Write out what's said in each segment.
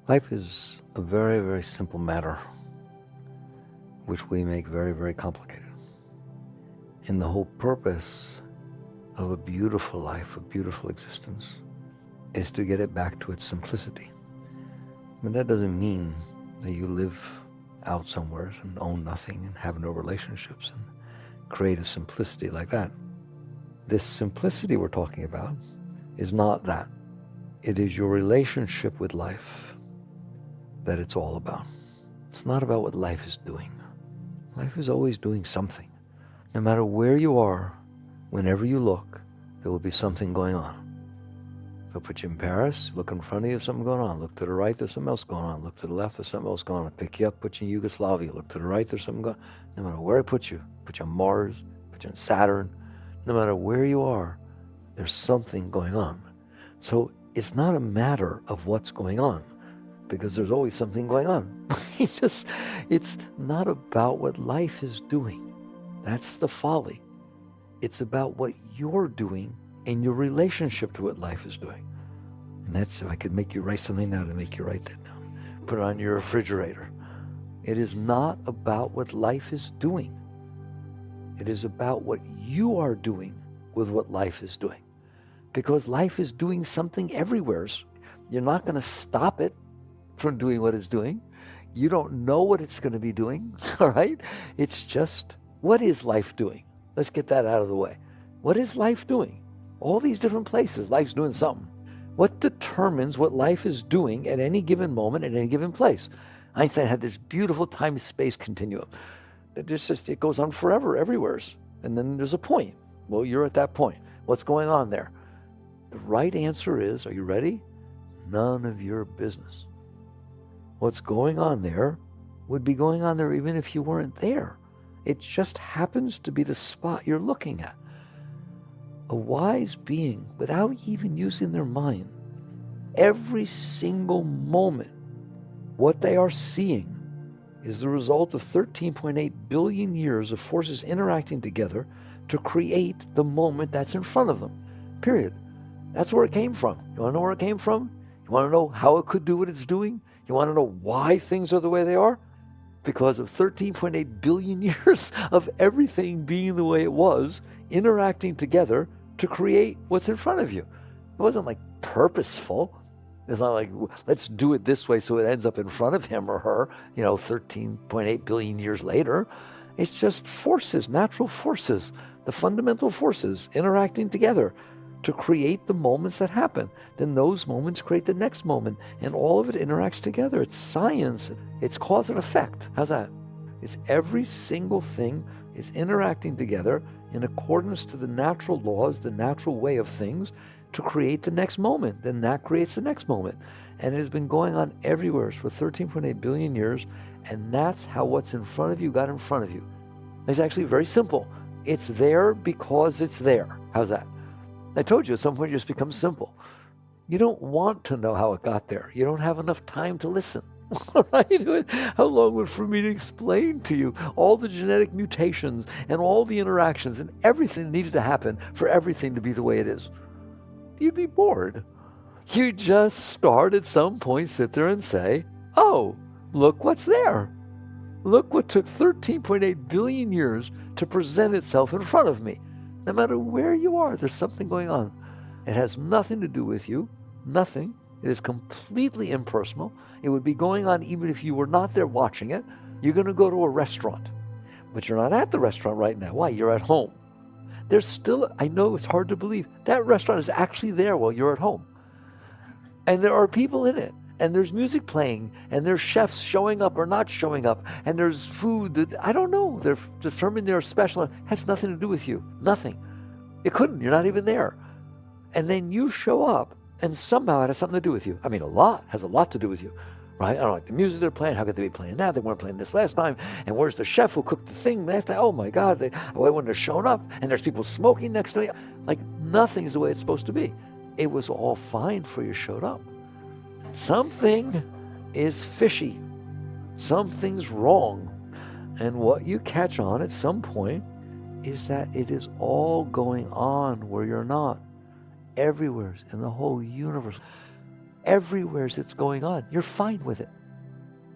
Life is a very, very simple matter, which we make very, very complicated. And the whole purpose of a beautiful life, a beautiful existence, is to get it back to its simplicity. But that doesn't mean that you live out somewhere and own nothing and have no relationships and create a simplicity like that. This simplicity we're talking about is not that. It is your relationship with life that it's all about. It's not about what life is doing. Life is always doing something. No matter where you are, whenever you look, there will be something going on. They'll put you in Paris, look in front of you, something going on. Look to the right, there's something else going on. Look to the left, there's something else going on. Pick you up, put you in Yugoslavia. Look to the right, there's something going on. No matter where I put you on Mars, put you on Saturn, no matter where you are, there's something going on. So it's not a matter of what's going on, because there's always something going on. It's not about what life is doing. That's the folly. It's about what you're doing in your relationship to what life is doing. And that's, if I could make you write something now, to make you write that down. Put it on your refrigerator. It is not about what life is doing. It is about what you are doing with what life is doing. Because life is doing something everywhere. You're not going to stop it from doing what it's doing. You don't know what it's going to be doing, all right? It's just, what is life doing? Let's get that out of the way. What is life doing? All these different places, life's doing something. What determines what life is doing at any given moment, at any given place? Einstein had this beautiful time-space continuum. It goes on forever, everywhere. And then there's a point. Well, you're at that point. What's going on there? The right answer is, are you ready? None of your business. What's going on there would be going on there even if you weren't there. It just happens to be the spot you're looking at. A wise being, without even using their mind, every single moment, what they are seeing is the result of 13.8 billion years of forces interacting together to create the moment that's in front of them. Period. That's where it came from. You want to know where it came from? You want to know how it could do what it's doing? You want to know why things are the way they are? Because of 13.8 billion years of everything being the way it was, interacting together to create what's in front of you. It wasn't like purposeful. It's not like, let's do it this way so it ends up in front of him or her, 13.8 billion years later. It's just forces, natural forces, the fundamental forces interacting together to create the moments that happen. Then those moments create the next moment, and all of it interacts together. It's science. It's cause and effect. How's that? It's every single thing is interacting together in accordance to the natural laws, the natural way of things, to create the next moment. Then that creates the next moment. And it has been going on everywhere for 13.8 billion years, and that's how what's in front of you got in front of you. It's actually very simple. It's there because it's there. How's that? I told you, at some point it just becomes simple. You don't want to know how it got there. You don't have enough time to listen. Right? How long would it for me to explain to you all the genetic mutations and all the interactions and everything that needed to happen for everything to be the way it is? You'd be bored. You just start at some point, sit there and say, oh, look what's there. Look what took 13.8 billion years to present itself in front of me. No matter where you are, there's something going on. It has nothing to do with you, nothing. It is completely impersonal. It would be going on even if you were not there watching it. You're going to go to a restaurant, but you're not at the restaurant right now. Why? You're at home. There's still, I know it's hard to believe, that restaurant is actually there while you're at home. And there are people in it. And there's music playing, and there's chefs showing up or not showing up, and there's food that, I don't know, they're determined they're special. It has nothing to do with you. Nothing. It couldn't. You're not even there. And then you show up, and somehow it has something to do with you. I mean, has a lot to do with you, right? I don't like the music they're playing. How could they be playing that? They weren't playing this last time. And where's the chef who cooked the thing last time? Oh my God, why wouldn't have shown up? And there's people smoking next to me. Like, nothing's the way it's supposed to be. It was all fine before you showed up. Something is fishy. Something's wrong. And what you catch on at some point is that it is all going on where you're not. Everywhere in the whole universe. everywhere as it's going on. You're fine with it.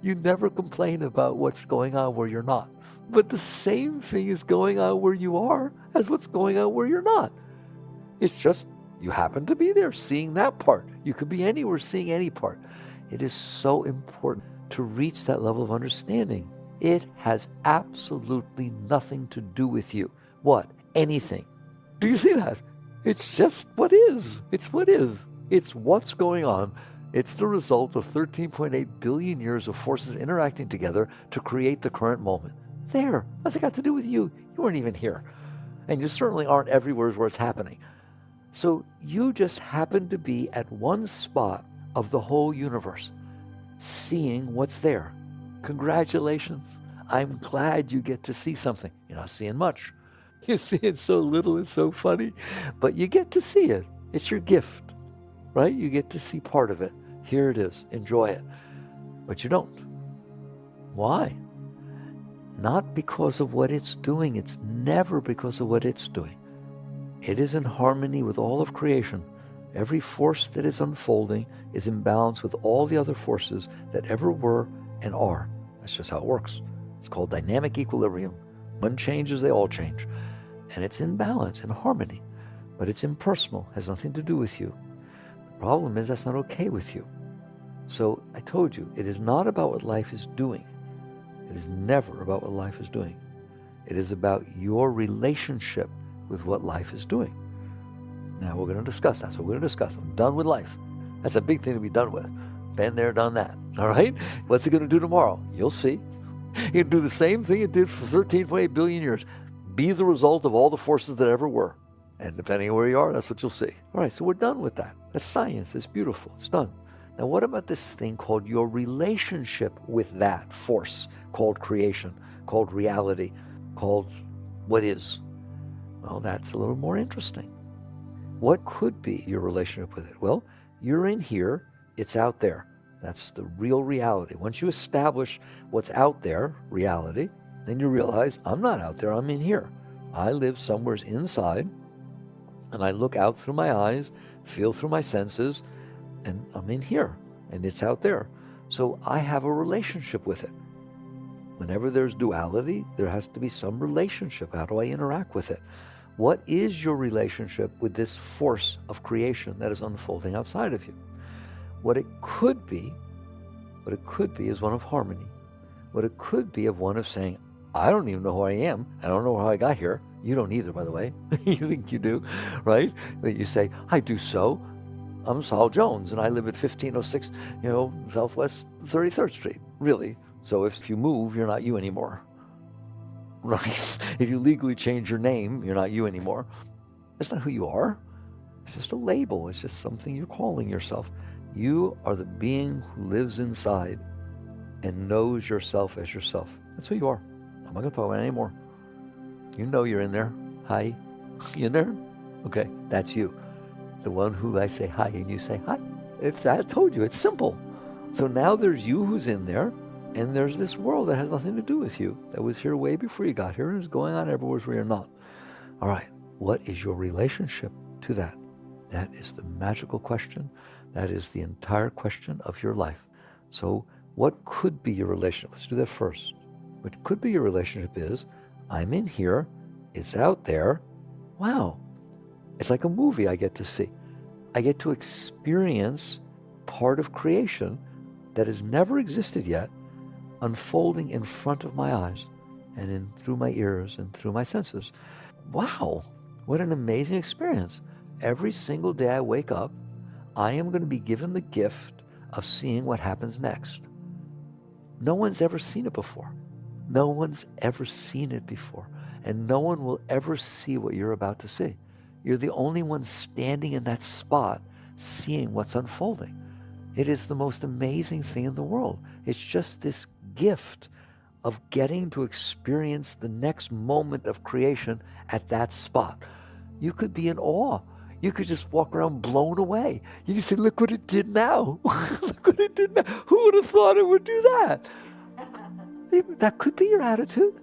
You never complain about what's going on where you're not. But the same thing is going on where you are as what's going on where you're not. It's just you happen to be there seeing that part. You could be anywhere seeing any part. It is so important to reach that level of understanding. It has absolutely nothing to do with you. What? Anything. Do you see that? It's just what is. It's what is. It's what's going on. It's the result of 13.8 billion years of forces interacting together to create the current moment. There. What's it got to do with you? You weren't even here. And you certainly aren't everywhere where it's happening. So you just happen to be at one spot of the whole universe, seeing what's there. Congratulations. I'm glad you get to see something. You're not seeing much. You see it so little, it's so funny. But you get to see it. It's your gift, right? You get to see part of it. Here it is. Enjoy it. But you don't. Why? Not because of what it's doing. It's never because of what it's doing. It is in harmony with all of creation. Every force that is unfolding is in balance with all the other forces that ever were and are. That's just how it works. It's called dynamic equilibrium. One changes, they all change. And it's in balance, in harmony. But it's impersonal, has nothing to do with you. The problem is that's not okay with you. So I told you, it is not about what life is doing. It is never about what life is doing. It is about your relationship with what life is doing. Now we're going to discuss that. So we're going to discuss. I'm done with life. That's a big thing to be done with. Been there, done that. All right? What's it going to do tomorrow? You'll see. It'll do the same thing it did for 13.8 billion years. Be the result of all the forces that ever were. And depending on where you are, that's what you'll see. All right, so we're done with that. That's science. It's beautiful. It's done. Now what about this thing called your relationship with that force called creation, called reality, called what is? Well, that's a little more interesting. What could be your relationship with it? Well, you're in here, it's out there. That's the real reality. Once you establish what's out there, reality, then you realize, I'm not out there, I'm in here. I live somewhere inside, and I look out through my eyes, feel through my senses, and I'm in here, and it's out there. So I have a relationship with it. Whenever there's duality, there has to be some relationship. How do I interact with it? What is your relationship with this force of creation that is unfolding outside of you? What it could be is one of harmony. What it could be of one of saying, I don't even know who I am. I don't know how I got here. You don't either, by the way. You think you do, right? That you say, I do so. I'm Saul Jones, and I live at 1506, Southwest 33rd Street. Really? So if you move, you're not you anymore. Right? If you legally change your name, you're not you anymore. That's not who you are. It's just a label. It's just something you're calling yourself. You are the being who lives inside and knows yourself as yourself. That's who you are. I'm not going to talk about it anymore. You know you're in there. Hi. You in there? Okay, that's you. The one who I say hi and you say hi. I told you, it's simple. So now there's you who's in there, and there's this world that has nothing to do with you, that was here way before you got here and is going on everywhere where you're not. All right, what is your relationship to that? That is the magical question. That is the entire question of your life. So what could be your relationship? Let's do that first. What could be your relationship is, I'm in here, it's out there. Wow, it's like a movie I get to see. I get to experience part of creation that has never existed yet, unfolding in front of my eyes and through my ears and through my senses. Wow, what an amazing experience. Every single day I wake up, I am going to be given the gift of seeing what happens next. No one's ever seen it before. No one's ever seen it before. And no one will ever see what you're about to see. You're the only one standing in that spot, seeing what's unfolding. It is the most amazing thing in the world. It's just this gift of getting to experience the next moment of creation at that spot. You could be in awe. You could just walk around blown away. You can say, look what it did now. Look what it did now. Who would have thought it would do that? That could be your attitude.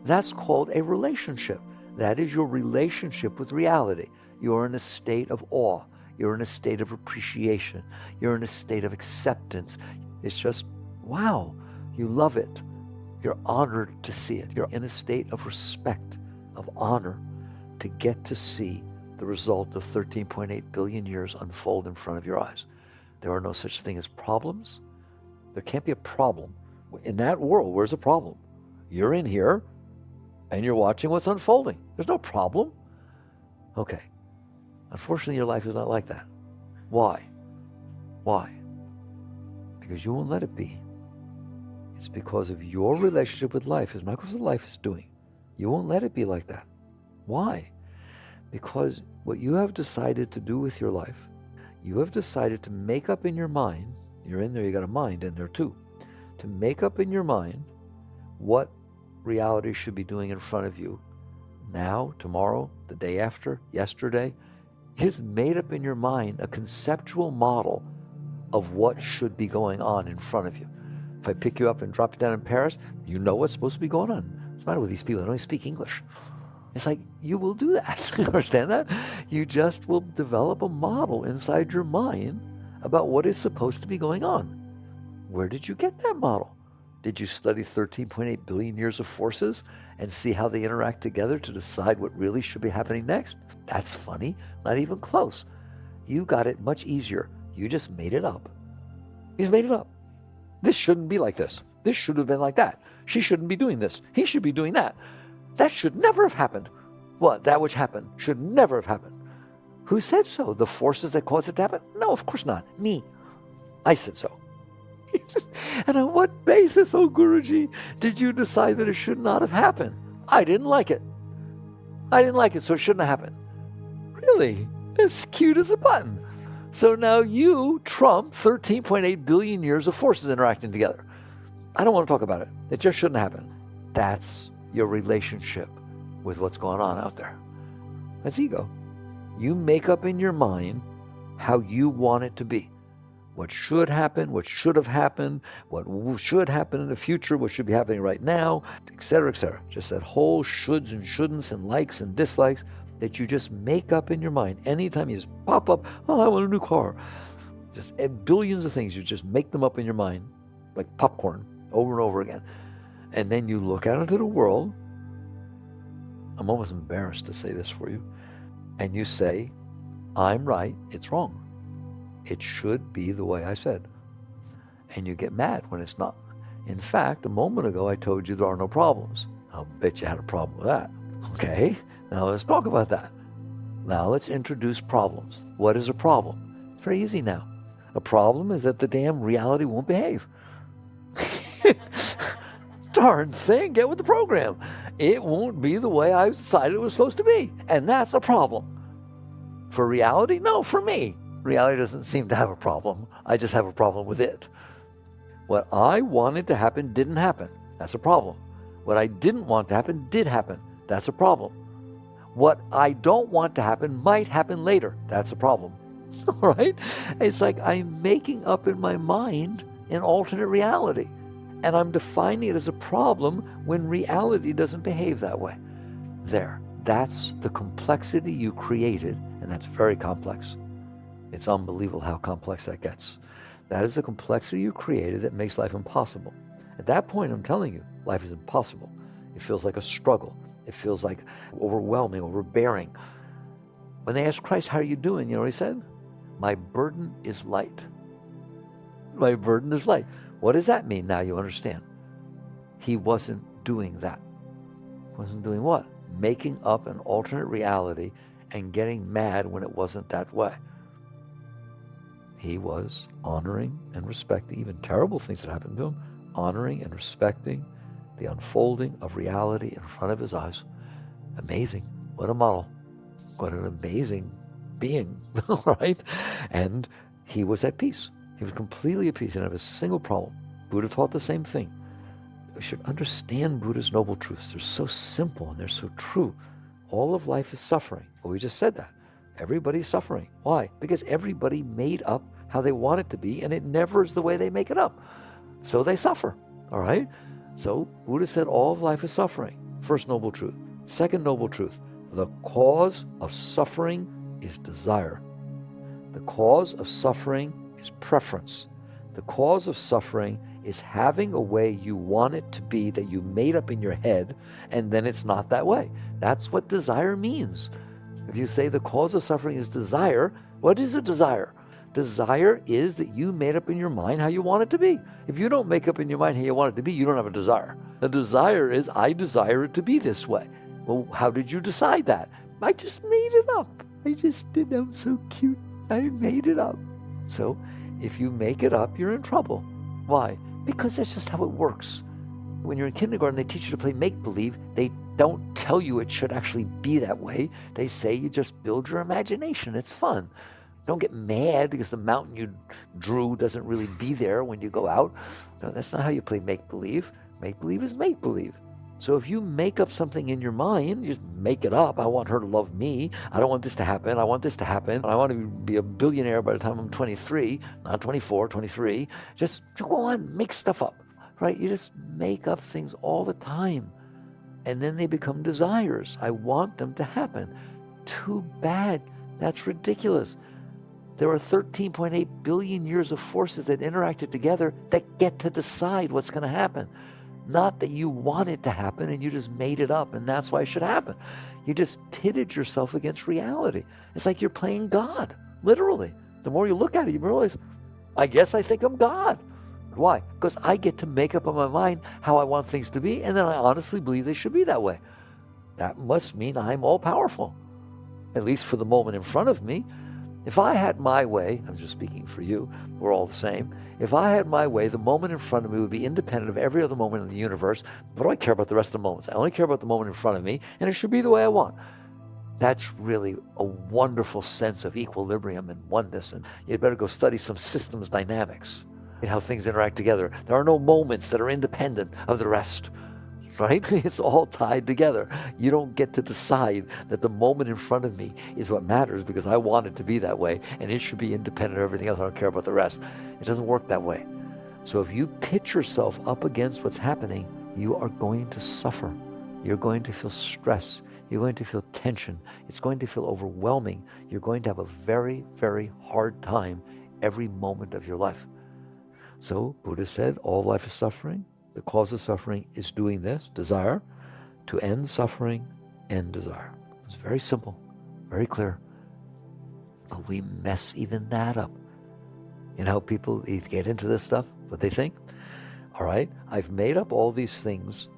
That's called a relationship. That is your relationship with reality. You're in a state of awe. You're in a state of appreciation. You're in a state of acceptance. It's just, wow, you love it. You're honored to see it. You're in a state of respect, of honor, to get to see the result of 13.8 billion years unfold in front of your eyes. There are no such thing as problems. There can't be a problem. In that world, where's the problem? You're in here, and you're watching what's unfolding. There's no problem. Okay. Unfortunately, your life is not like that. Why? Why? Because you won't let it be. It's because of your relationship with life. It's not because of what life is doing. You won't let it be like that. Why? Because what you have decided to do with your life, you have decided to make up in your mind, you're in there, you got a mind in there too, to make up in your mind what reality should be doing in front of you now, tomorrow, the day after, yesterday, is made up in your mind a conceptual model of what should be going on in front of you. If I pick you up and drop you down in Paris, you know what's supposed to be going on. What's the matter with these people? They don't even speak English. It's like, you will do that. You understand that? You just will develop a model inside your mind about what is supposed to be going on. Where did you get that model? Did you study 13.8 billion years of forces and see how they interact together to decide what really should be happening next? That's funny. Not even close. You got it much easier. You just made it up. You just made it up. This shouldn't be like this. This should have been like that. She shouldn't be doing this. He should be doing that. That should never have happened. What? That which happened should never have happened. Who said so? The forces that caused it to happen? No, of course not. Me. I said so. And on what basis, oh Guruji, did you decide that it should not have happened? I didn't like it. I didn't like it, so it shouldn't have happened. Really? It's cute as a button. So now you trump 13.8 billion years of forces interacting together. I don't want to talk about it. It just shouldn't happen. That's your relationship with what's going on out there. That's ego. You make up in your mind how you want it to be. What should happen, what should have happened, what should happen in the future, what should be happening right now, etc., etc. Just that whole shoulds and shouldn'ts and likes and dislikes that you just make up in your mind. Anytime you just pop up, oh, I want a new car. Just billions of things, you just make them up in your mind like popcorn over and over again. And then you look out into the world. I'm almost embarrassed to say this for you. And you say, I'm right, it's wrong. It should be the way I said. And you get mad when it's not. In fact, a moment ago, I told you there are no problems. I'll bet you had a problem with that. Okay, now let's talk about that. Now let's introduce problems. What is a problem? It's very easy now. A problem is that the damn reality won't behave. Darn thing, get with the program. It won't be the way I decided it was supposed to be. And that's a problem. For reality? No, for me. Reality doesn't seem to have a problem. I just have a problem with it. What I wanted to happen didn't happen. That's a problem. What I didn't want to happen did happen. That's a problem. What I don't want to happen might happen later. That's a problem. All right? It's like I'm making up in my mind an alternate reality. And I'm defining it as a problem when reality doesn't behave that way. There. That's the complexity you created, and that's very complex. It's unbelievable how complex that gets. That is the complexity you created that makes life impossible. At that point, I'm telling you, life is impossible. It feels like a struggle. It feels like overwhelming, overbearing. When they asked Christ, how are you doing? You know what he said? My burden is light. My burden is light. What does that mean? Now you understand. He wasn't doing that. Wasn't doing what? Making up an alternate reality and getting mad when it wasn't that way. He was honoring and respecting even terrible things that happened to him, honoring and respecting the unfolding of reality in front of his eyes. Amazing. What a model. What an amazing being, right? And he was at peace. He was completely at peace. He didn't have a single problem. Buddha taught the same thing. We should understand Buddha's noble truths. They're so simple and they're so true. All of life is suffering. Well, we just said that. Everybody's suffering. Why? Because everybody made up how they want it to be, and it never is the way they make it up. So they suffer, all right? So Buddha said all of life is suffering. First noble truth. Second noble truth, the cause of suffering is desire. The cause of suffering is preference. The cause of suffering is having a way you want it to be that you made up in your head, and then it's not that way. That's what desire means. If you say the cause of suffering is desire, what is a desire? Desire is that you made up in your mind how you want it to be. If you don't make up in your mind how you want it to be, you don't have a desire. The desire is, I desire it to be this way. Well, how did you decide that? I just made it up. I just did. I'm so cute. I made it up. So if you make it up, you're in trouble. Why? Because that's just how it works. When you're in kindergarten, they teach you to play make-believe. They don't tell you it should actually be that way. They say you just build your imagination. It's fun. Don't get mad because the mountain you drew doesn't really be there when you go out. No, that's not how you play make-believe. Make-believe is make-believe. So if you make up something in your mind, you just make it up. I want her to love me. I don't want this to happen. I want this to happen. I want to be a billionaire by the time I'm 23, not 24, 23. Just go on, make stuff up, right? You just make up things all the time. And then they become desires. I want them to happen. Too bad. That's ridiculous. There are 13.8 billion years of forces that interacted together that get to decide what's going to happen. Not that you want it to happen and you just made it up and that's why it should happen. You just pitted yourself against reality. It's like you're playing God, literally. The more you look at it, you realize, I guess I think I'm God. Why? Because I get to make up in my mind how I want things to be, and then I honestly believe they should be that way. That must mean I'm all powerful, at least for the moment in front of me. If I had my way, I'm just speaking for you, we're all the same. If I had my way, the moment in front of me would be independent of every other moment in the universe. What do I care about the rest of the moments? I only care about the moment in front of me, and it should be the way I want. That's really a wonderful sense of equilibrium and oneness, and you'd better go study some systems dynamics and how things interact together. There are no moments that are independent of the rest. Right? It's all tied together. You don't get to decide that the moment in front of me is what matters because I want it to be that way and it should be independent of everything else. I don't care about the rest. It doesn't work that way. So if you pitch yourself up against what's happening, you are going to suffer. You're going to feel stress. You're going to feel tension. It's going to feel overwhelming. You're going to have a very, very hard time every moment of your life. So Buddha said, all life is suffering. The cause of suffering is doing this, desire. To end suffering, end desire. It's very simple, very clear. But we mess even that up. You know how people get into this stuff, what they think? All right, I've made up all these things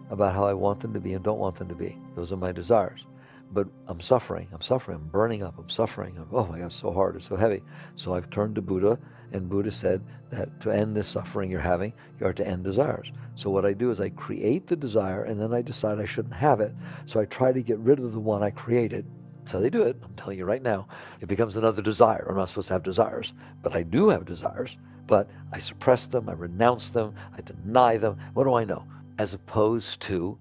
about how I want them to be and don't want them to be. Those are my desires. But I'm suffering, I'm burning up, I'm suffering. Oh my God, it's so hard, it's so heavy. So I've turned to Buddha, and Buddha said that to end this suffering you're having, you are to end desires. So what I do is I create the desire, and then I decide I shouldn't have it. So I try to get rid of the one I created. So they do it, I'm telling you right now. It becomes another desire. I'm not supposed to have desires, but I do have desires. But I suppress them, I renounce them, I deny them. What do I know? As opposed to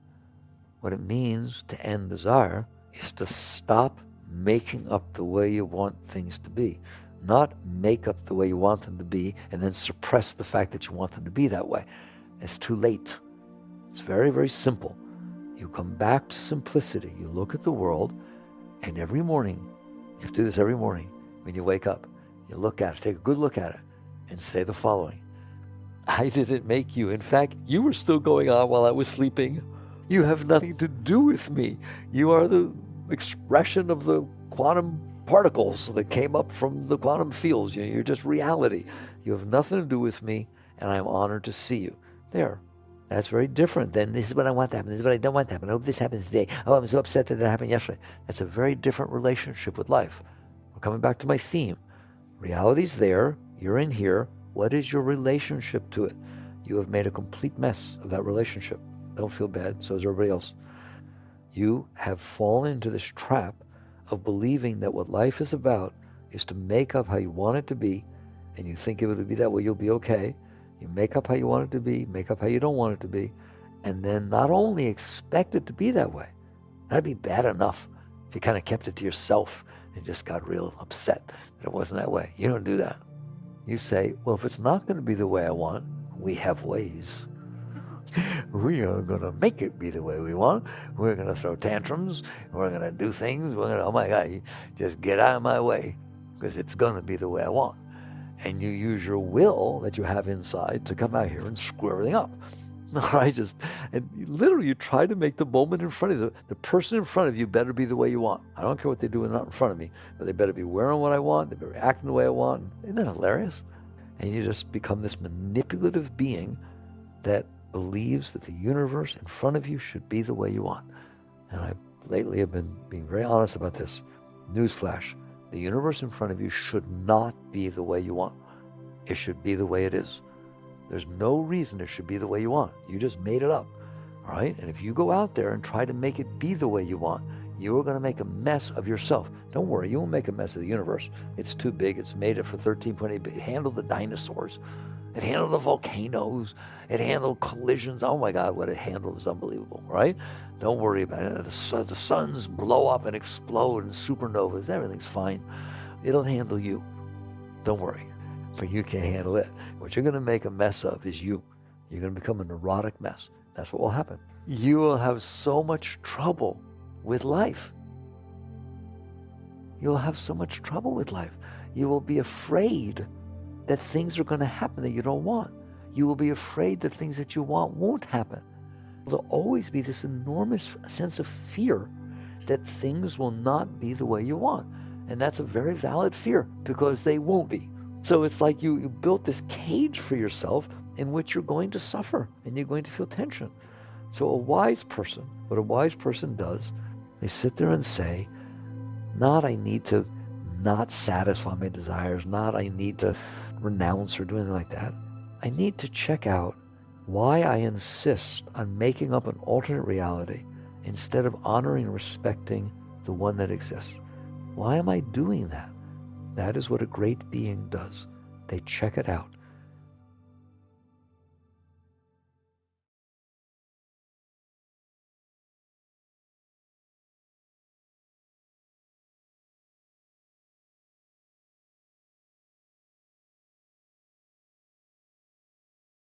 what it means to end desire is to stop making up the way you want things to be. Not make up the way you want them to be and then suppress the fact that you want them to be that way. It's too late. It's very, very simple. You come back to simplicity. You look at the world, and every morning, you have to do this every morning when you wake up. You look at it, take a good look at it, and say the following. I didn't make you. In fact, you were still going on while I was sleeping. You have nothing to do with me. You are the expression of the quantum particles that came up from the quantum fields. You're just reality. You have nothing to do with me, and I'm honored to see you. There. That's very different than this is what I want to happen, this is what I don't want to happen. I hope this happens today. Oh, I'm so upset that it happened yesterday. That's a very different relationship with life. We're coming back to my theme. Reality's there. You're in here. What is your relationship to it? You have made a complete mess of that relationship. Don't feel bad. So is everybody else. You have fallen into this trap of believing that what life is about is to make up how you want it to be, and you think if it would be that way, you'll be okay. You make up how you want it to be, make up how you don't want it to be, and then not only expect it to be that way, that'd be bad enough if you kind of kept it to yourself and just got real upset that it wasn't that way. You don't do that. You say, well, if it's not going to be the way I want, we have ways. We are going to make it be the way we want. We're going to throw tantrums. We're going to do things. We're going to, oh my God, you just get out of my way. because it's going to be the way I want. And you use your will that you have inside to come out here and screw everything up. All right, and literally you try to make the moment in front of you, the person in front of you better be the way you want. I don't care what they do when they're not in front of me, but they better be wearing what I want, they better be acting the way I want. Isn't that hilarious? And you just become this manipulative being that believes that the universe in front of you should be the way you want. And I lately have been being very honest about this. Newsflash, the universe in front of you should not be the way you want. It should be the way it is. There's no reason it should be the way you want. You just made it up, all right? And if you go out there and try to make it be the way you want, you are going to make a mess of yourself. Don't worry, you won't make a mess of the universe. It's too big. It's made it for 13.8. It handled the dinosaurs. It handled the volcanoes. It handled collisions. Oh my God, what it handled is unbelievable, right? Don't worry about it. The suns blow up and explode and supernovas. Everything's fine. It'll handle you. Don't worry. But you can't handle it. What you're going to make a mess of is you. You're going to become a neurotic mess. That's what will happen. You will have so much trouble with life. You'll have so much trouble with life. You will be afraid that things are going to happen that you don't want. You will be afraid that things that you want won't happen. There'll always be this enormous sense of fear that things will not be the way you want. And that's a very valid fear because they won't be. So it's like you built this cage for yourself in which you're going to suffer and you're going to feel tension. So a wise person, what a wise person does, they sit there and say, not I need to not satisfy my desires, not I need to renounce or do anything like that. I need to check out why I insist on making up an alternate reality instead of honoring and respecting the one that exists. Why am I doing that? That is what a great being does. They check it out.